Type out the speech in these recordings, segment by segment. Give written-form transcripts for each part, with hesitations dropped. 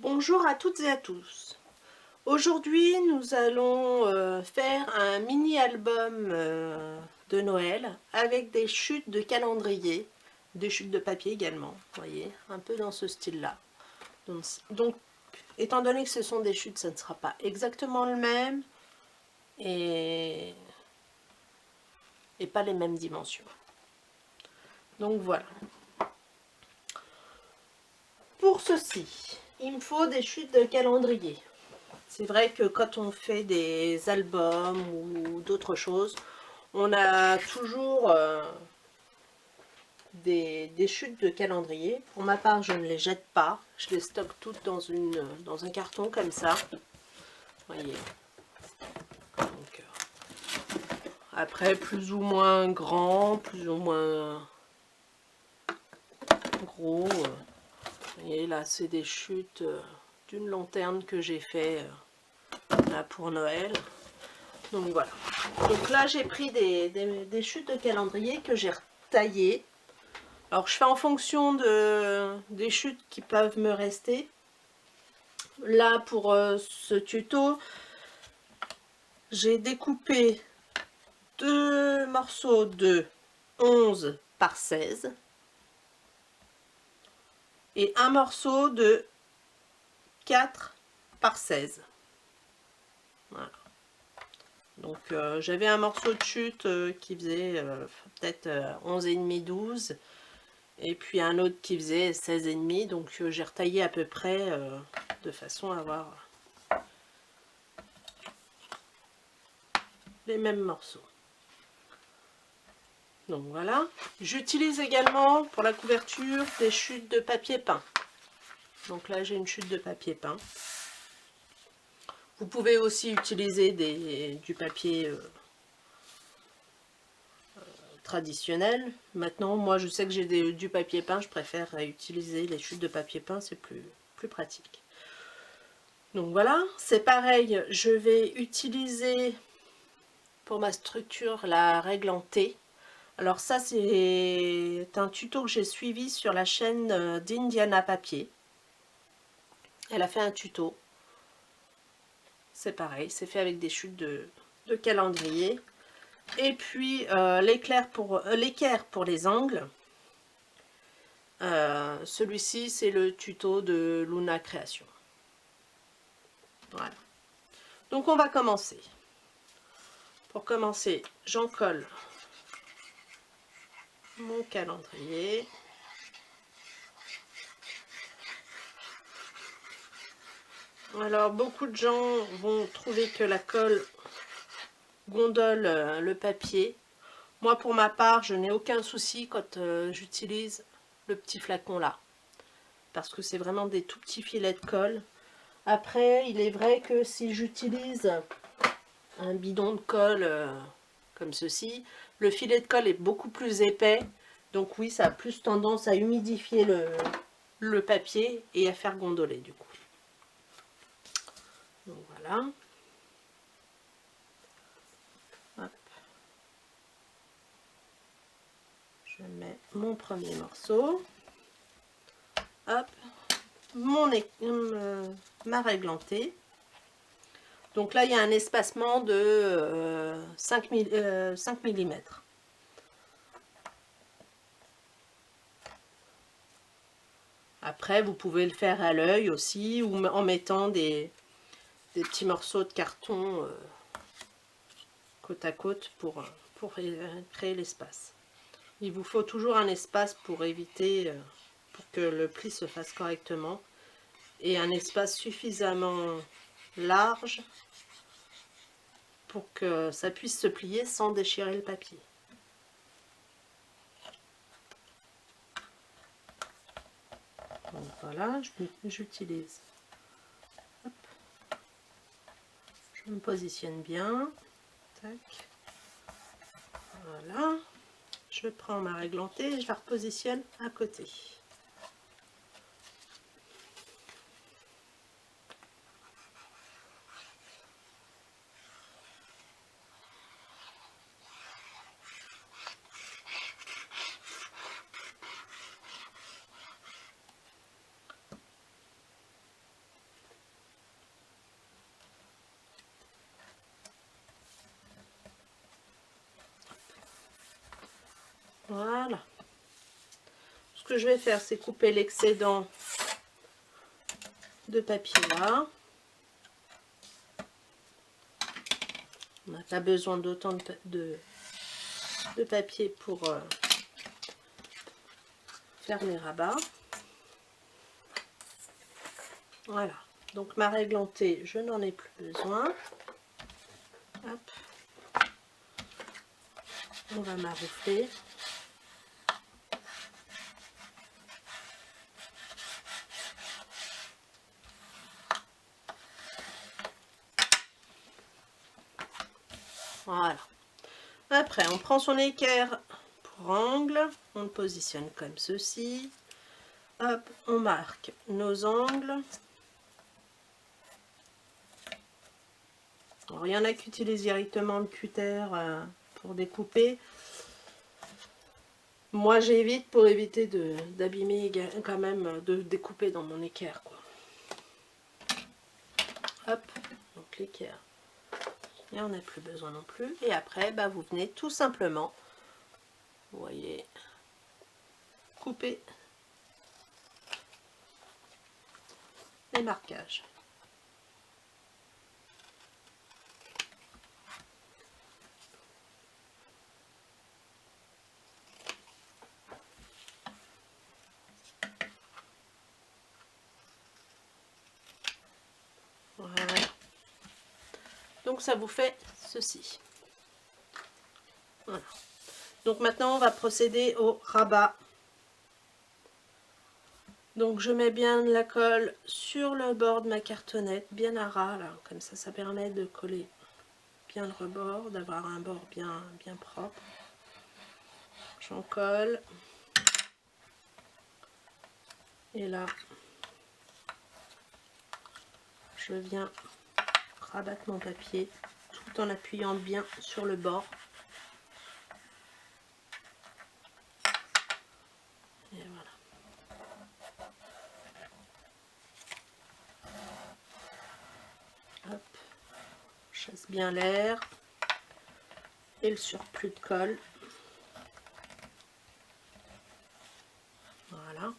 Bonjour à toutes et à tous. Aujourd'hui, nous allons faire un mini-album de Noël avec des chutes de calendrier, des chutes de papier également, vous voyez, un peu dans ce style-là. Donc, étant donné que ce sont des chutes, ça ne sera pas exactement le même et pas les mêmes dimensions. Donc voilà. Pour ceci, il me faut des chutes de calendrier. C'est vrai que quand on fait des albums ou d'autres choses, on a toujours des chutes de calendrier. Pour ma part, je ne les jette pas. Je les stocke toutes dans un carton comme ça. Voyez. Donc, après, plus ou moins grand, plus ou moins gros. Vous voyez, là, c'est des chutes d'une lanterne que j'ai fait là pour Noël. Donc voilà. Donc là, j'ai pris des chutes de calendrier que j'ai retaillées. Alors, je fais en fonction des chutes qui peuvent me rester. Là, pour ce tuto, j'ai découpé deux morceaux de 11 par 16 et un morceau de 4 par 16. Voilà. Donc, j'avais un morceau de chute qui faisait peut-être 11,5, 12. Et puis un autre qui faisait 16,5. Donc, j'ai retaillé à peu près de façon à avoir les mêmes morceaux. Donc voilà. J'utilise également pour la couverture des chutes de papier peint. Donc là, j'ai une chute de papier peint. Vous pouvez aussi utiliser du papier traditionnel. Maintenant, moi, je sais que j'ai du papier peint. Je préfère utiliser les chutes de papier peint. C'est plus pratique. Donc voilà. C'est pareil. Je vais utiliser pour ma structure la règle en T. Alors ça, c'est un tuto que j'ai suivi sur la chaîne d'Indiana Papier. Elle a fait un tuto. C'est pareil, c'est fait avec des chutes de calendrier. Et puis l'équerre pour les angles. Celui-ci, c'est le tuto de Luna Création. Voilà. Donc on va commencer. Pour commencer, j'en colle mon calendrier. Alors, beaucoup de gens vont trouver que la colle gondole le papier. Moi, pour ma part, je n'ai aucun souci quand j'utilise le petit flacon là. Parce que c'est vraiment des tout petits filets de colle. Après, il est vrai que si j'utilise un bidon de colle comme ceci, le filet de colle est beaucoup plus épais. Donc oui, ça a plus tendance à humidifier le papier et à faire gondoler du coup. Donc voilà. Hop. Je mets mon premier morceau. Hop. Ma règle en T. Donc là, il y a un espacement de 5 mm. Après, vous pouvez le faire à l'œil aussi ou en mettant des petits morceaux de carton côte à côte pour créer l'espace. Il vous faut toujours un espace pour éviter, pour que le pli se fasse correctement et un espace suffisamment large pour que ça puisse se plier sans déchirer le papier. Donc voilà, j'utilise. Je me positionne bien. Tac. Voilà. Je prends ma règle en T et je la repositionne à côté. que je vais faire, c'est couper l'excédent de papier là. On n'a pas besoin d'autant de papier pour faire mes rabats. Voilà. Donc ma réglantée, je n'en ai plus besoin. Hop. On va maroufler. Voilà. Après, on prend son équerre pour angle, on le positionne comme ceci. Hop, on marque nos angles. Alors, il y en a qui utilisent directement le cutter pour découper. Moi, j'évite pour éviter d'abîmer quand même, de découper dans mon équerre, quoi. Hop, donc l'équerre. Et on n'a plus besoin non plus. Et après, bah, vous venez tout simplement, vous voyez, couper les marquages. Voilà. Donc ça vous fait ceci. Voilà. Donc maintenant on va procéder au rabat. Donc je mets bien la colle sur le bord de ma cartonnette, bien à ras là, comme ça permet de coller bien le rebord, d'avoir un bord bien propre. J'en colle. Et là, je viens rabattre mon papier tout en appuyant bien sur le bord. Et voilà. Hop, je chasse bien l'air et le surplus de colle. Voilà.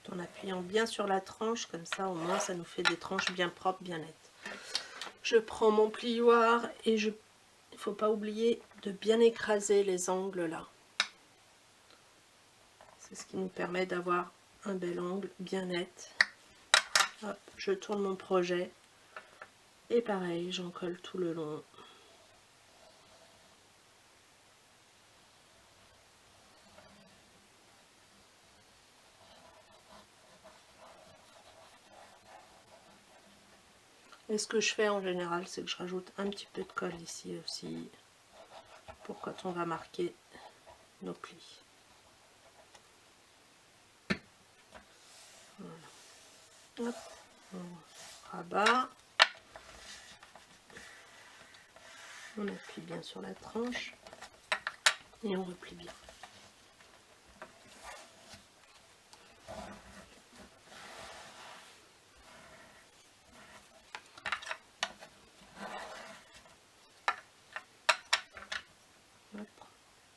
Tout en appuyant bien sur la tranche, comme ça au moins ça nous fait des tranches bien propres, bien nettes. Je prends mon plioir et il ne faut pas oublier de bien écraser les angles là. C'est ce qui nous permet d'avoir un bel angle bien net. Hop, je tourne mon projet et pareil, j'en colle tout le long. Et ce que je fais en général, c'est que je rajoute un petit peu de colle ici aussi pour quand on va marquer nos plis. Voilà. Hop, on rabat. On appuie bien sur la tranche et on replie bien.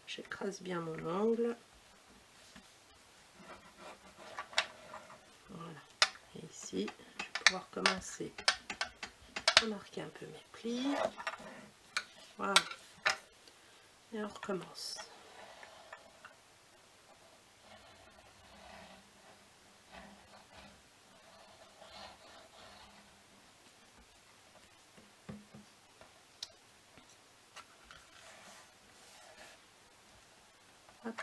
J'écrase bien mon angle. Voilà. Et ici, je vais pouvoir commencer à marquer un peu mes plis. Voilà. Et on recommence. Hop.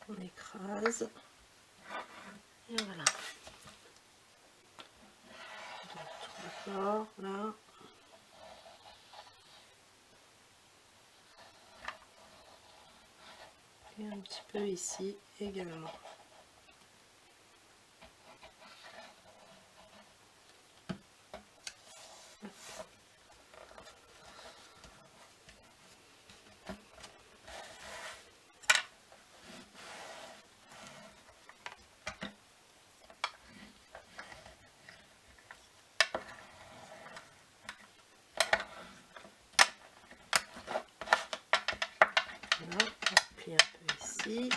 On écrase et voilà. Tout le bord là. Et un petit peu ici également. plis.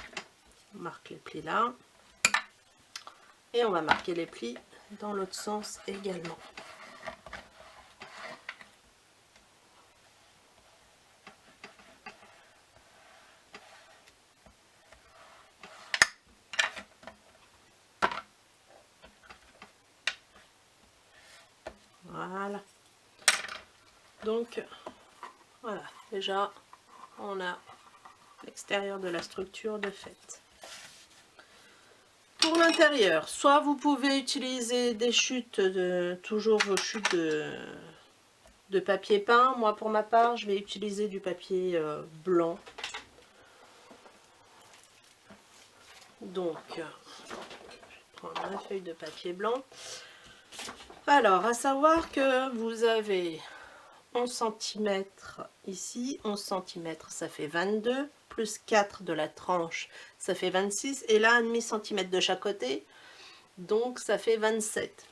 On marque les plis là. Et on va marquer les plis dans l'autre sens également. Voilà. Donc, voilà. Déjà, on a l'extérieur de la structure de fait. Pour l'intérieur, soit vous pouvez utiliser des chutes, toujours vos chutes de papier peint. Moi, pour ma part, je vais utiliser du papier blanc. Donc, je vais prendre ma feuille de papier blanc. Alors, à savoir que vous avez 11 cm ici, 11 cm ça fait 22, plus 4 de la tranche ça fait 26, et là 1,5 cm de chaque côté, donc ça fait 27.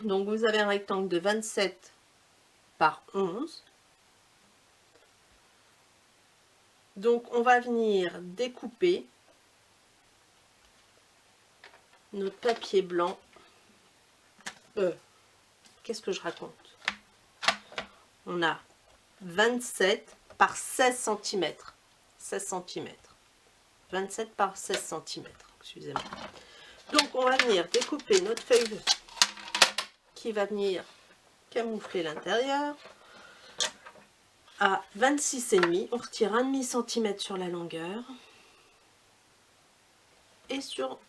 Donc vous avez un rectangle de 27 par 11. Donc on va venir découper notre papier blanc. Qu'est-ce que je raconte? On a 27 par 16 cm. 16 cm. 27 par 16 cm. Excusez-moi. Donc on va venir découper notre feuille qui va venir camoufler l'intérieur à 26,5. On retire 1,5 cm sur la longueur et sur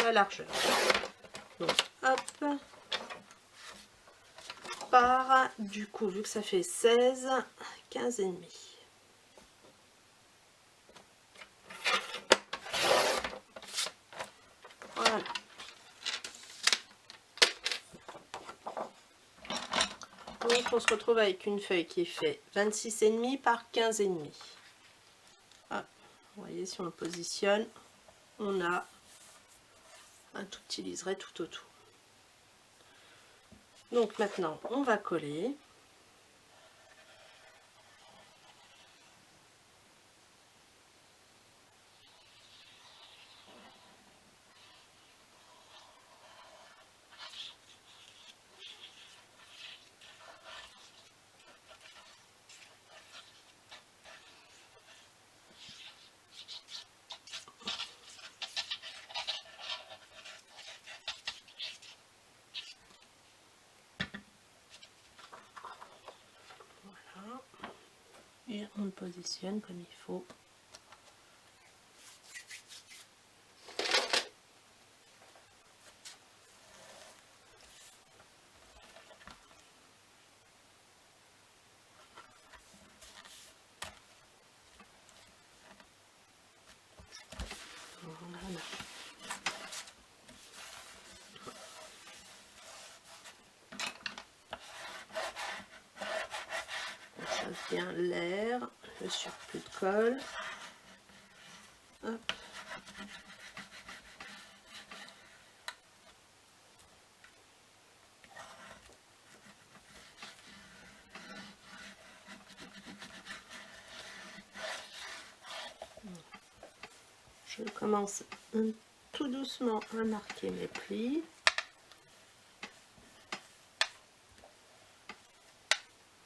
la largeur. Donc hop, par du coup, vu que ça fait 16, 15,5. Voilà. Donc on se retrouve avec une feuille qui fait 26,5 par 15,5. Ah, vous voyez, si on le positionne, on a un tout petit liseré tout autour. Donc maintenant, on va coller. Et on le positionne comme il faut. Voilà. On chauffe bien l'air, le surplus de colle. Hop. Je commence tout doucement à marquer mes plis.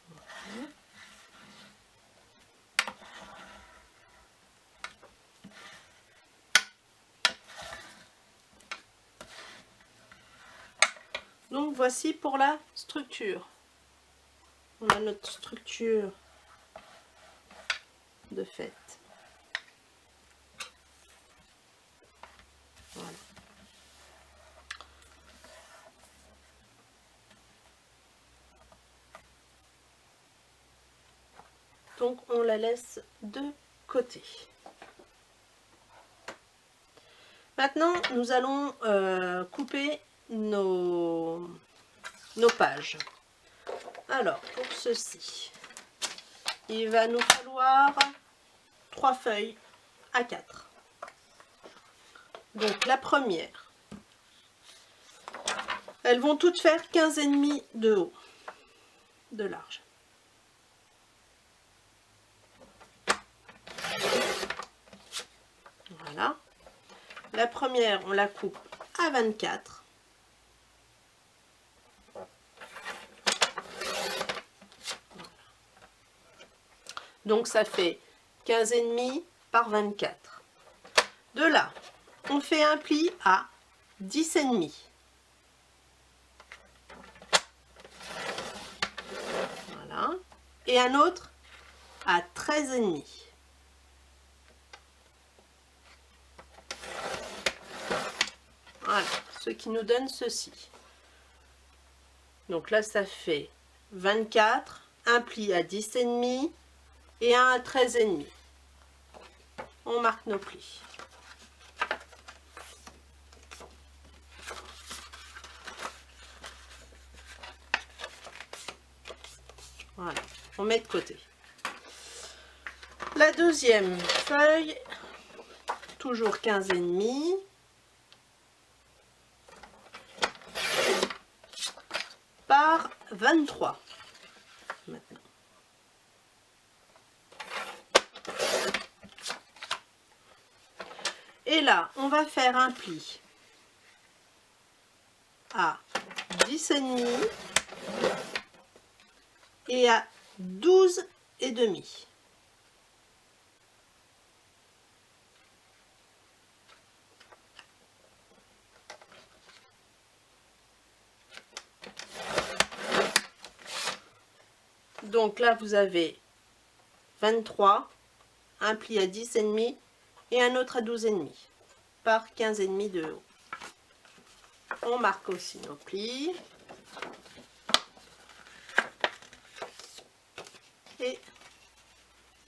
Voilà. Donc voici pour la structure. On a notre structure de fait. Voilà. Donc on la laisse de côté. Maintenant nous allons couper nos pages. Alors pour ceci, il va nous falloir 3 feuilles A4. Donc la première, elles vont toutes faire 15,5 de haut, de large. Voilà. La première, on la coupe à 24. Donc ça fait 15,5 par 24. De là, on fait un pli à 10,5. Voilà. Et un autre à 13,5. Voilà, ce qui nous donne ceci. Donc là, ça fait 24, un pli à 10,5 et un à 13,5. On marque nos plis. Voilà, on met de côté. La deuxième feuille, toujours 15,5. Par 23. Maintenant. Et là, on va faire un pli à 10,5 et à 12,5. Donc là, vous avez 23, un pli à 10,5 et un autre à 12,5 par 15,5 de haut. On marque aussi nos plis. Et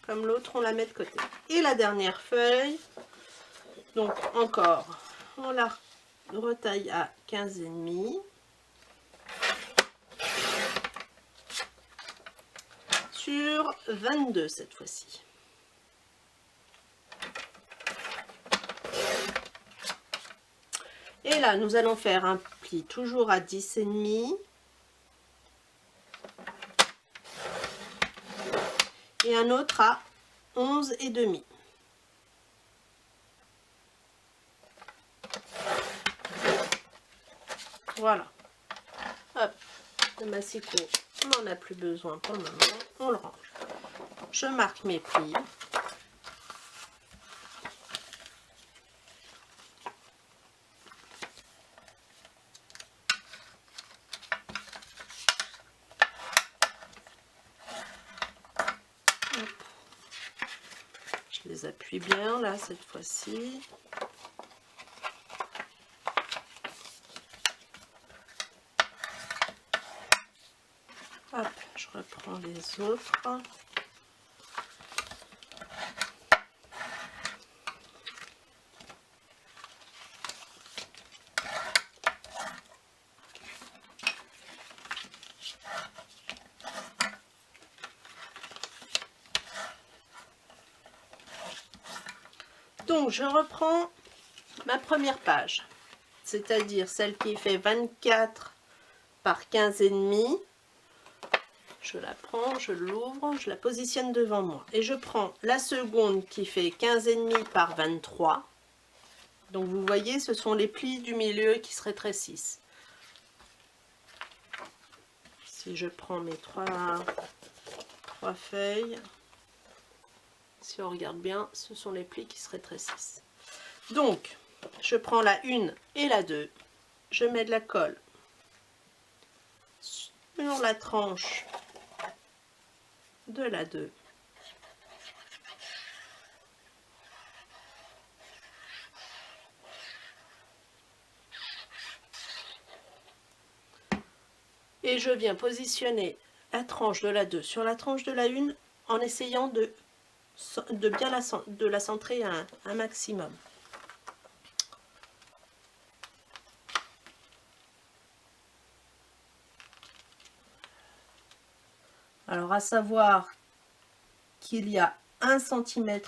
comme l'autre, on la met de côté. Et la dernière feuille, donc encore, on la retaille à 15,5. Sur 22 cette fois-ci. Et là, nous allons faire un pli toujours à 10,5 et un autre à 11,5. Voilà. Hop, le massicot, on n'en a plus besoin pour le moment, on le range. Je marque mes plis. Je les appuie bien là cette fois-ci. Hop, je reprends les autres. Donc je reprends ma première page, c'est-à-dire celle qui fait 24 par 15,5. Je la prends, je l'ouvre, je la positionne devant moi. Et je prends la seconde qui fait 15,5 par 23. Donc vous voyez, ce sont les plis du milieu qui se rétrécissent. Si je prends mes trois feuilles, si on regarde bien, ce sont les plis qui se rétrécissent. Donc, je prends la 1 et la 2. Je mets de la colle sur la tranche de la 2. Et je viens positionner la tranche de la 2 sur la tranche de la 1 en essayant de bien la centrer un maximum. Alors à savoir qu'il y a 1 cm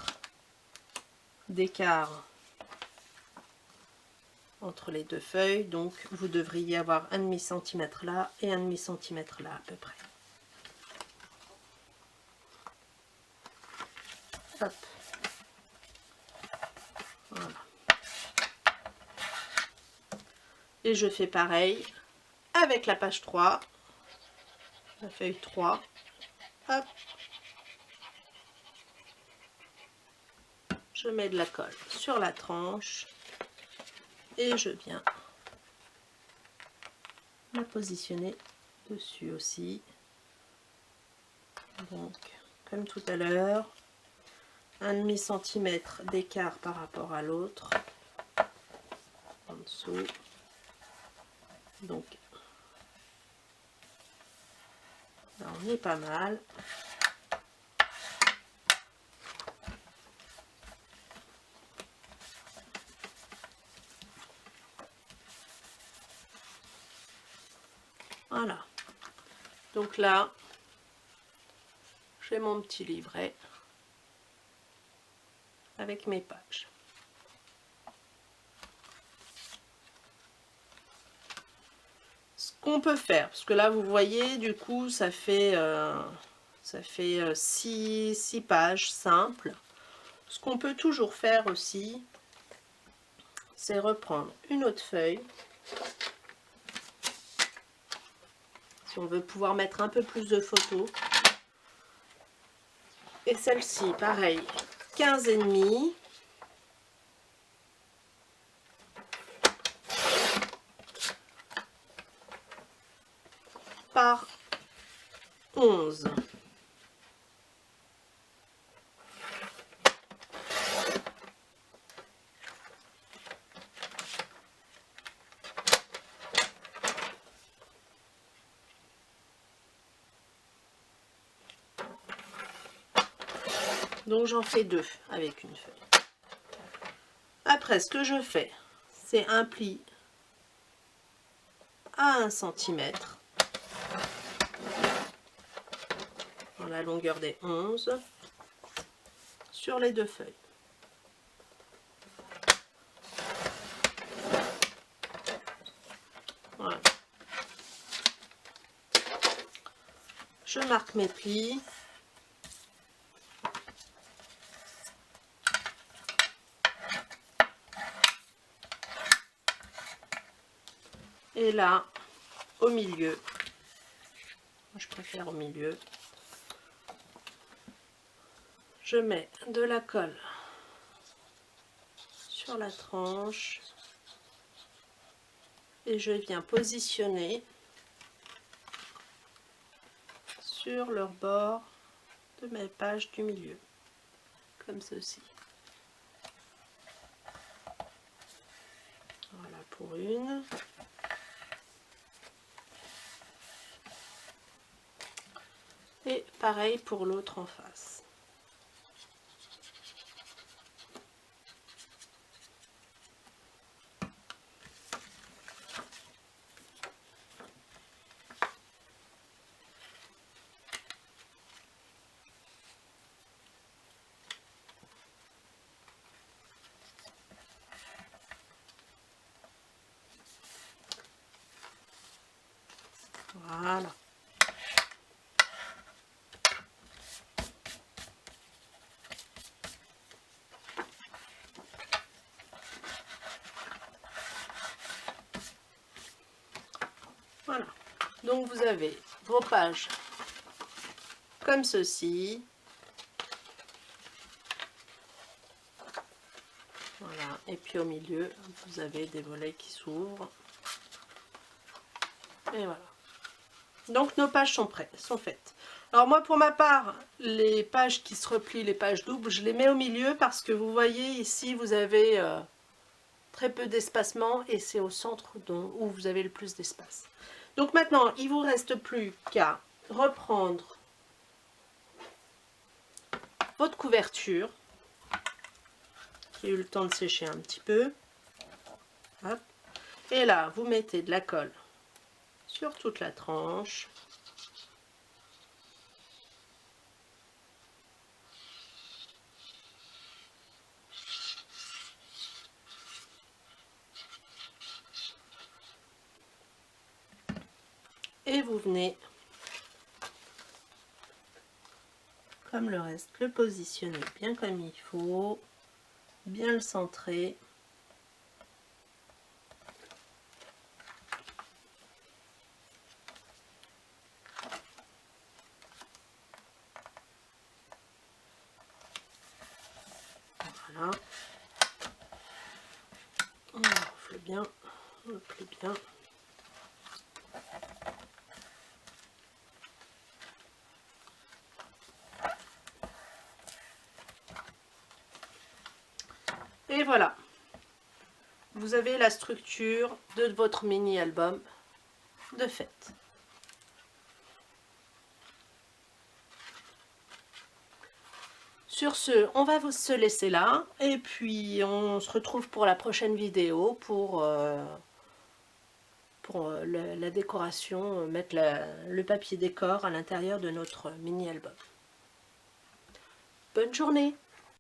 d'écart entre les deux feuilles, donc vous devriez avoir 1,5 cm là et 1,5 cm là à peu près. Hop. Voilà. Et je fais pareil avec la page 3, la feuille 3. Hop. Je mets de la colle sur la tranche et je viens la positionner dessus aussi. Donc, comme tout à l'heure, 1,5 cm d'écart par rapport à l'autre en dessous. Donc, là, on est pas mal. Voilà. Donc là, j'ai mon petit livret avec mes pages. Ce qu'on peut faire, parce que là vous voyez, du coup ça fait 6 pages simples. Ce qu'on peut toujours faire aussi, c'est reprendre une autre feuille. Si on veut pouvoir mettre un peu plus de photos. Et celle-ci, pareil, 15,5. Par 11. Donc j'en fais 2 avec une feuille. Après, ce que je fais, c'est un pli à 1 cm dans la longueur des 11 sur les 2 feuilles. Voilà. Je marque mes plis. Et là, au milieu, je préfère au milieu, je mets de la colle sur la tranche et je viens positionner sur leur bord de mes pages du milieu, comme ceci. Voilà pour une. Et pareil pour l'autre en face. Voilà. Voilà. Donc vous avez vos pages comme ceci. Voilà. Et puis au milieu, vous avez des volets qui s'ouvrent. Et voilà. Donc nos pages sont prêtes, sont faites. Alors moi pour ma part, les pages qui se replient, les pages doubles, je les mets au milieu parce que vous voyez ici vous avez très peu d'espacement et c'est au centre où vous avez le plus d'espace. Donc maintenant il vous reste plus qu'à reprendre votre couverture qui a eu le temps de sécher un petit peu. Hop. Et là vous mettez de la colle sur toute la tranche. Et vous venez, comme le reste, le positionner bien comme il faut. bien le centrer. Voilà. On enfle bien, on plie bien. Et voilà, vous avez la structure de votre mini-album de fête. Sur ce, on va se laisser là, et puis on se retrouve pour la prochaine vidéo pour la décoration, mettre le papier décor à l'intérieur de notre mini-album. Bonne journée!